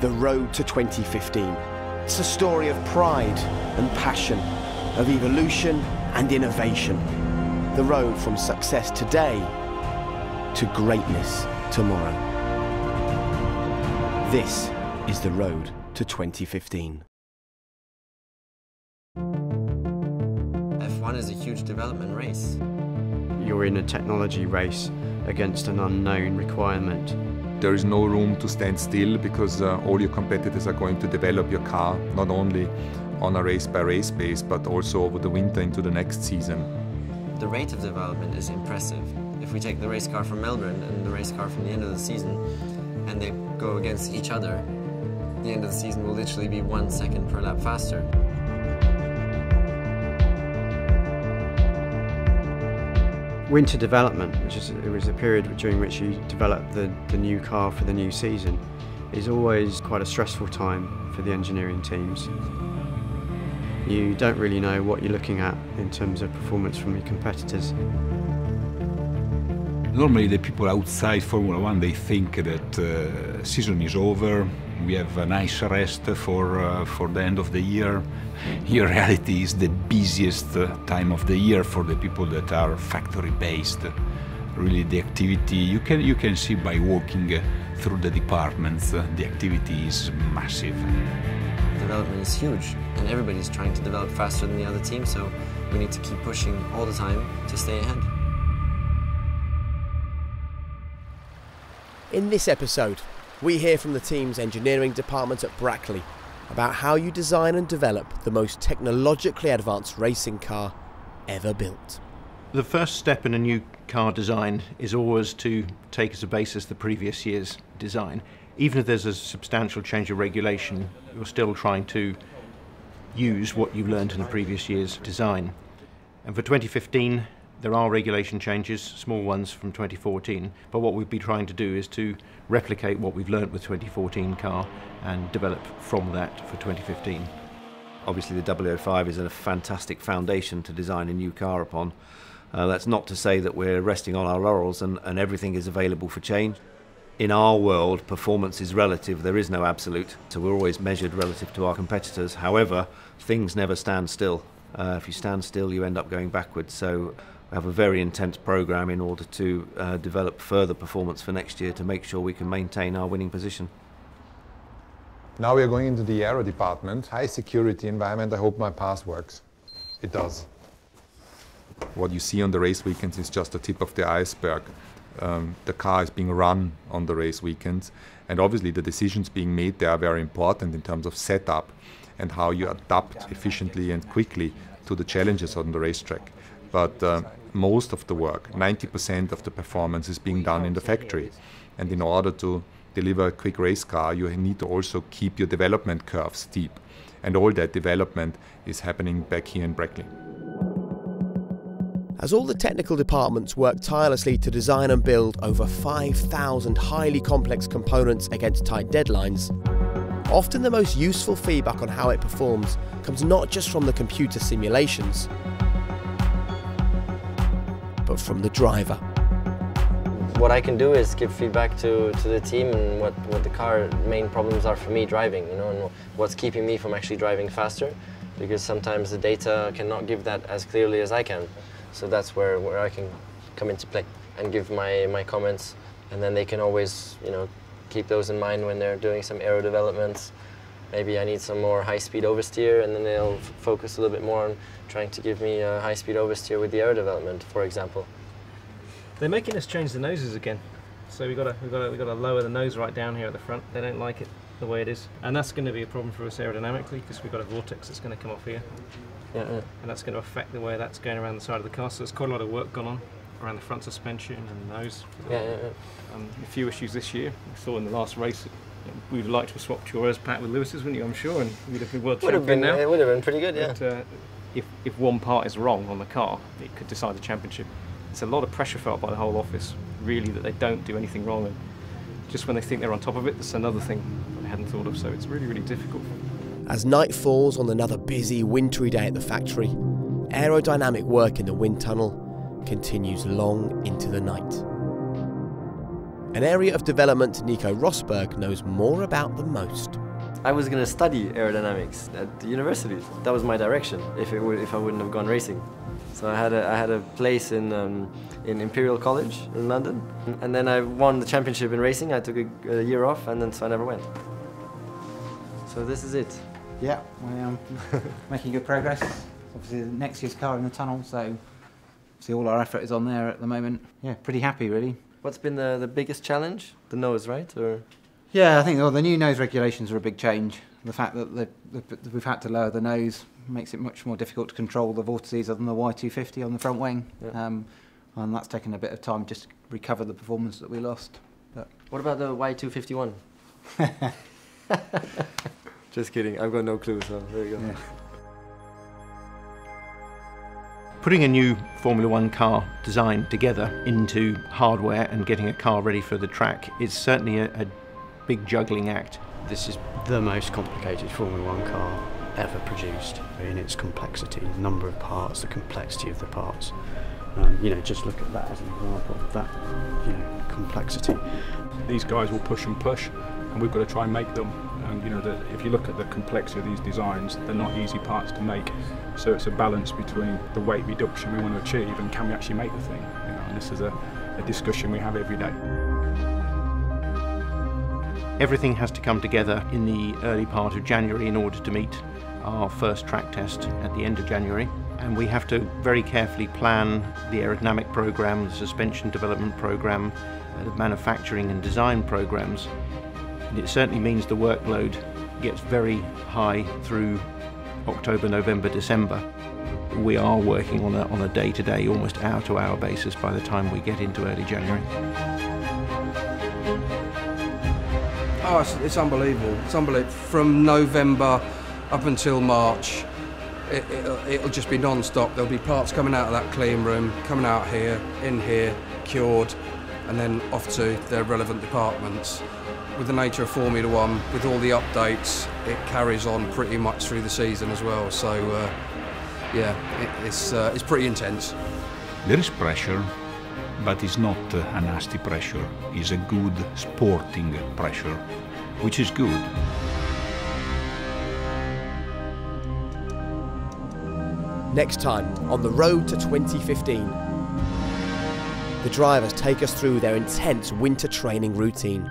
The road to 2015. It's a story of pride and passion, of evolution and innovation. The road from success today to greatness tomorrow. This is the road to 2015. F1 is a huge development race. You're in a technology race against an unknown requirement. There is no room to stand still because all your competitors are going to develop your car, not only on a race-by-race base, but also over the winter into the next season. The rate of development is impressive. If we take the race car from Melbourne and the race car from the end of the season, and they go against each other, the end of the season will literally be 1 second per lap faster. Winter development, it was a period during which you develop the new car for the new season, is always quite a stressful time for the engineering teams. You don't really know what you're looking at in terms of performance from your competitors. Normally the people outside Formula One, they think that season is over, we have a nice rest for the end of the year. Here reality is the busiest time of the year for the people that are factory based. Really the activity, you can see by walking through the departments, the activity is massive. Development is huge and everybody's trying to develop faster than the other team, so we need to keep pushing all the time to stay ahead. In this episode, we hear from the team's engineering department at Brackley about how you design and develop the most technologically advanced racing car ever built. The first step in a new car design is always to take as a basis the previous year's design. Even if there's a substantial change of regulation, you're still trying to use what you've learned in the previous year's design. And for 2015, there are regulation changes, small ones from 2014, but what we'll be trying to do is to replicate what we've learnt with 2014 car and develop from that for 2015. Obviously the 005 is a fantastic foundation to design a new car upon. That's not to say that we're resting on our laurels and everything is available for change. In our world, performance is relative, there is no absolute, so we're always measured relative to our competitors. However, things never stand still. If you stand still, you end up going backwards. So we have a very intense program in order to develop further performance for next year to make sure we can maintain our winning position. Now we are going into the aero department. High security environment. I hope my pass works. It does. What you see on the race weekends is just the tip of the iceberg. The car is being run on the race weekends, and obviously the decisions being made there are very important in terms of setup and how you adapt efficiently and quickly to the challenges on the racetrack. But most of the work, 90% of the performance, is being done in the factory. And in order to deliver a quick race car, you need to also keep your development curve steep. And all that development is happening back here in Brackley. As all the technical departments work tirelessly to design and build over 5,000 highly complex components against tight deadlines, often the most useful feedback on how it performs comes not just from the computer simulations, but from the driver. What I can do is give feedback to the team and what the car main problems are for me driving, and what's keeping me from actually driving faster, because sometimes the data cannot give that as clearly as I can. So that's where I can come into play and give my comments, and then they can always keep those in mind when they're doing some aero developments. Maybe I need some more high-speed oversteer, and then they'll focus a little bit more on trying to give me a high-speed oversteer with the aero development, for example. They're making us change the noses again, so we've got to lower the nose right down here at the front. They don't like it the way it is, and that's going to be a problem for us aerodynamically because we've got a vortex that's going to come off here. Yeah. And that's going to affect the way that's going around the side of the car. So there's quite a lot of work gone on around the front suspension and the nose. A few issues this year. We saw in the last race. We'd like to have swapped yours pack with Lewis's, wouldn't you? I'm sure, and we'd have been world champion now. It would have been pretty good, yeah. But, if one part is wrong on the car, it could decide the championship. It's a lot of pressure felt by the whole office, really, that they don't do anything wrong. And just when they think they're on top of it, there's another thing that they hadn't thought of. So it's really, really difficult. As night falls on another busy, wintry day at the factory, aerodynamic work in the wind tunnel continues long into the night. an area of development Nico Rosberg knows more about than most. I was going to study aerodynamics at the university. That was my direction if I wouldn't have gone racing. So I had a place in Imperial College in London, and then I won the championship in racing. I took a year off, and then so I never went. So this is it. Yeah, we're making good progress. Obviously, next year's car in the tunnel, so see all our effort is on there at the moment. Yeah, pretty happy really. What's been the biggest challenge? The nose, right? Or? Yeah, I think the new nose regulations are a big change. The fact that we've had to lower the nose makes it much more difficult to control the vortices other than the Y250 on the front wing. Yeah. And that's taken a bit of time just to recover the performance that we lost. But what about the Y251? Just kidding, I've got no clue, so there you go. Yeah. Putting a new Formula One car design together into hardware and getting a car ready for the track is certainly a big juggling act. This is the most complicated Formula One car ever produced in its complexity, the number of parts, the complexity of the parts. Just look at that as an example, that complexity. These guys will push and push, and we've got to try and make them. And if you look at the complexity of these designs, they're not easy parts to make. So it's a balance between the weight reduction we want to achieve and can we actually make the thing. And this is a discussion we have every day. Everything has to come together in the early part of January in order to meet our first track test at the end of January. And we have to very carefully plan the aerodynamic program, the suspension development program, the manufacturing and design programs. And it certainly means the workload gets very high through October, November, December. We are working on a day-to-day, almost hour-to-hour basis by the time we get into early January. Oh, it's unbelievable. It's unbelievable. From November up until March, it'll just be non-stop. There'll be parts coming out of that clean room, coming out here, in here, cured, and then off to their relevant departments. With the nature of Formula One, with all the updates, it carries on pretty much through the season as well. So, it's pretty intense. There is pressure, but it's not a nasty pressure. It's a good sporting pressure, which is good. Next time on the road to 2015, the drivers take us through their intense winter training routine.